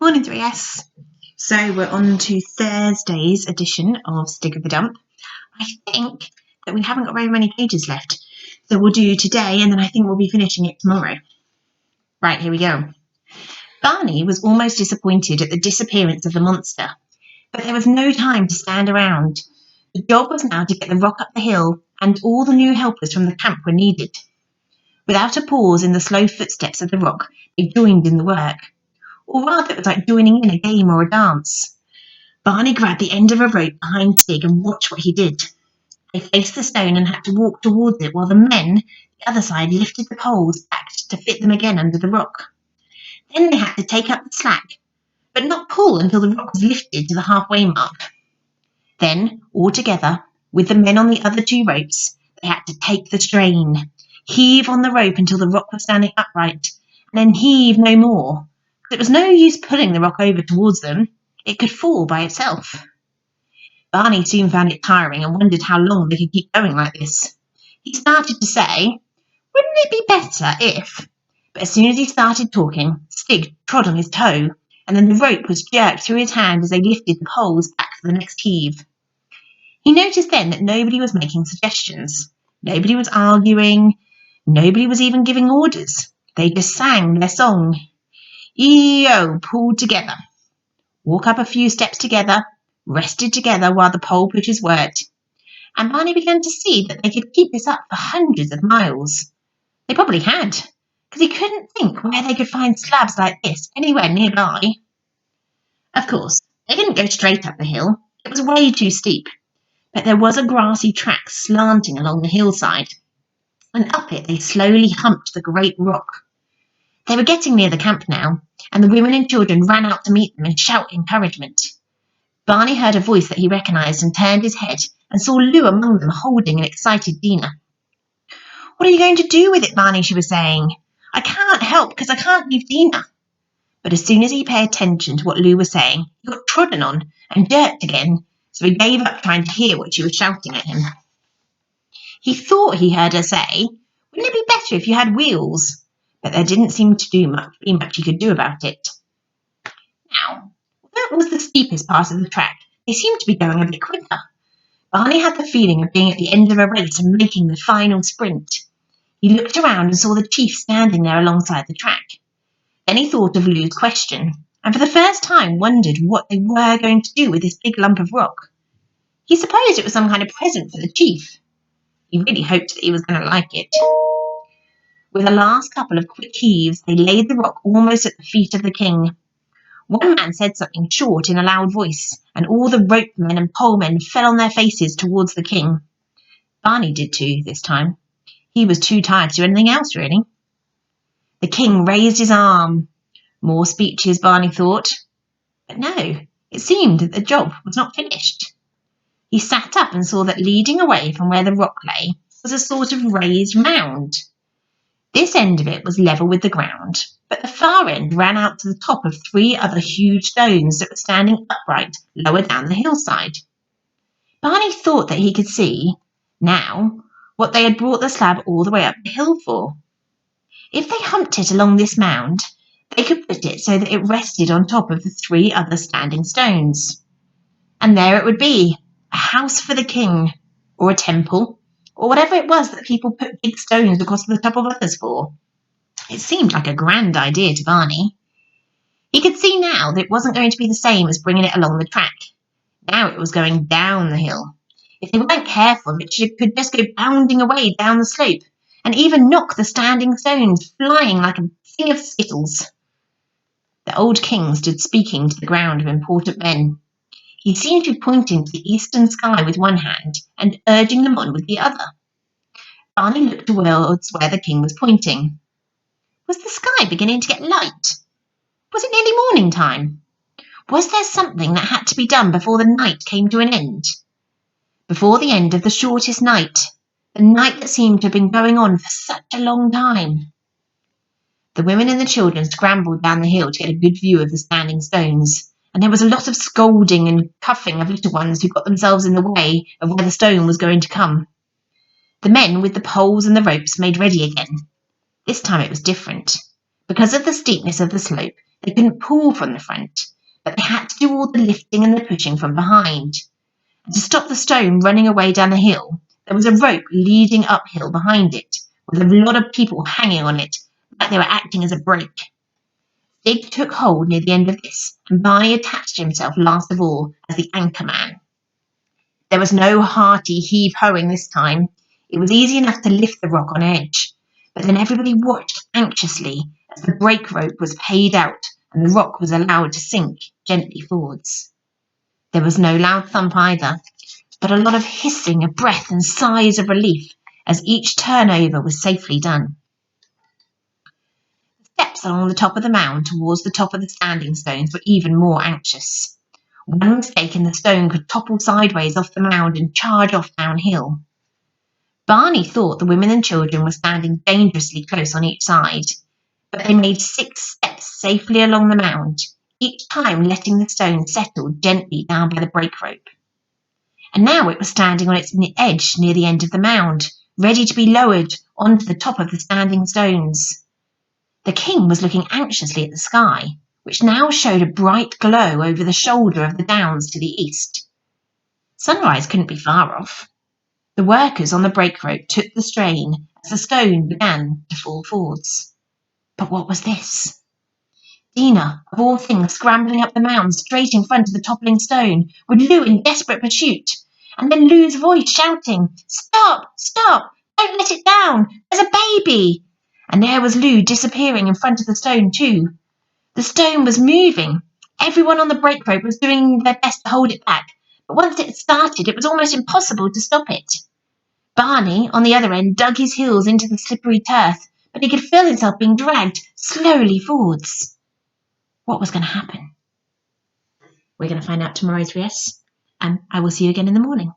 Morning 3S. So we're on to Thursday's edition of Stig of the Dump. I think that we haven't got very many pages left. So we'll do today and then I think we'll be finishing it tomorrow. Right, here we go. Barney was almost disappointed at the disappearance of the monster, but there was no time to stand around. The job was now to get the rock up the hill, and all the new helpers from the camp were needed. Without a pause in the slow footsteps of the rock, they joined in the work. Or rather, it was like joining in a game or a dance. Barney grabbed the end of a rope behind Stig and watched what he did. They faced the stone and had to walk towards it while the men, the other side, lifted the poles back to fit them again under the rock. Then they had to take up the slack, but not pull until the rock was lifted to the halfway mark. Then, all together, with the men on the other two ropes, they had to take the strain, heave on the rope until the rock was standing upright, and then heave no more. It was no use pulling the rock over towards them. It could fall by itself. Barney soon found it tiring and wondered how long they could keep going like this. He started to say, "Wouldn't it be better if—" But as soon as he started talking, Stig trod on his toe, and then the rope was jerked through his hand as they lifted the poles back for the next heave. He noticed then that nobody was making suggestions. Nobody was arguing. Nobody was even giving orders. They just sang their song. E-O, pulled together. Walk up a few steps together, rested together while the pole pushers worked. And Barney began to see that they could keep this up for hundreds of miles. They probably had, because he couldn't think where they could find slabs like this anywhere nearby. Of course, they didn't go straight up the hill. It was way too steep. But there was a grassy track slanting along the hillside, and up it they slowly humped the great rock. They were getting near the camp now, and the women and children ran out to meet them and shout encouragement. Barney heard a voice that he recognised and turned his head and saw Lou among them holding an excited Dina. "What are you going to do with it, Barney?" she was saying. "I can't help because I can't leave Dina." But as soon as he paid attention to what Lou was saying, he got trodden on and jerked again, so he gave up trying to hear what she was shouting at him. He thought he heard her say, "Wouldn't it be better if you had wheels?" But there didn't seem to be much he could do about it. Now, that was the steepest part of the track. They seemed to be going a bit quicker. Barney had the feeling of being at the end of a race and making the final sprint. He looked around and saw the chief standing there alongside the track. Then he thought of Lou's question, and for the first time wondered what they were going to do with this big lump of rock. He supposed it was some kind of present for the chief. He really hoped that he was going to like it. With a last couple of quick heaves, they laid the rock almost at the feet of the king. One man said something short in a loud voice, and all the rope men and pole men fell on their faces towards the king. Barney did too, this time. He was too tired to do anything else, really. The king raised his arm. More speeches, Barney thought. But no, it seemed that the job was not finished. He sat up and saw that leading away from where the rock lay was a sort of raised mound. This end of it was level with the ground, but the far end ran out to the top of three other huge stones that were standing upright lower down the hillside. Barney thought that he could see, now, what they had brought the slab all the way up the hill for. If they humped it along this mound, they could put it so that it rested on top of the three other standing stones. And there it would be, a house for the king, or a temple, or whatever it was that people put big stones across the top of others for. It seemed like a grand idea to Barney. He could see now that it wasn't going to be the same as bringing it along the track. Now it was going down the hill. If they weren't careful, it could just go bounding away down the slope, and even knock the standing stones flying like a thing of skittles. The old king stood speaking to the ground of important men. He seemed to be pointing to the eastern sky with one hand and urging them on with the other. Barney looked towards where the king was pointing. Was the sky beginning to get light? Was it nearly morning time? Was there something that had to be done before the night came to an end? Before the end of the shortest night, the night that seemed to have been going on for such a long time. The women and the children scrambled down the hill to get a good view of the standing stones, and there was a lot of scolding and cuffing of little ones who got themselves in the way of where the stone was going to come. The men with the poles and the ropes made ready again. This time it was different. Because of the steepness of the slope, They couldn't pull from the front, but they had to do all the lifting and the pushing from behind. And to stop the stone running away down the hill, there was a rope leading uphill behind it, with a lot of people hanging on it, like they were acting as a brake. Stig took hold near the end of this, and Barney attached himself last of all as the anchor man. There was no hearty heave-hoing this time. It was easy enough to lift the rock on edge, but then everybody watched anxiously as the brake rope was paid out and the rock was allowed to sink gently forwards. There was no loud thump either, but a lot of hissing of breath and sighs of relief as each turnover was safely done. The steps along the top of the mound towards the top of the standing stones were even more anxious. One mistake and the stone could topple sideways off the mound and charge off downhill. Barney thought the women and children were standing dangerously close on each side, but they made 6 steps safely along the mound, each time letting the stone settle gently down by the brake rope. And now it was standing on its edge near the end of the mound, ready to be lowered onto the top of the standing stones. The king was looking anxiously at the sky, which now showed a bright glow over the shoulder of the downs to the east. Sunrise couldn't be far off. The workers on the brake rope took the strain as the stone began to fall forwards. But what was this? Dina, of all things, scrambling up the mound straight in front of the toppling stone, with Lou in desperate pursuit, and then Lou's voice shouting, "Stop! Stop! Don't let it down! There's a baby!" And there was Lou disappearing in front of the stone too. The stone was moving. Everyone on the brake rope was doing their best to hold it back, but once it started, it was almost impossible to stop it. Barney, on the other end, dug his heels into the slippery turf, but he could feel himself being dragged slowly forwards. What was going to happen? We're going to find out tomorrow, 3S, and I will see you again in the morning.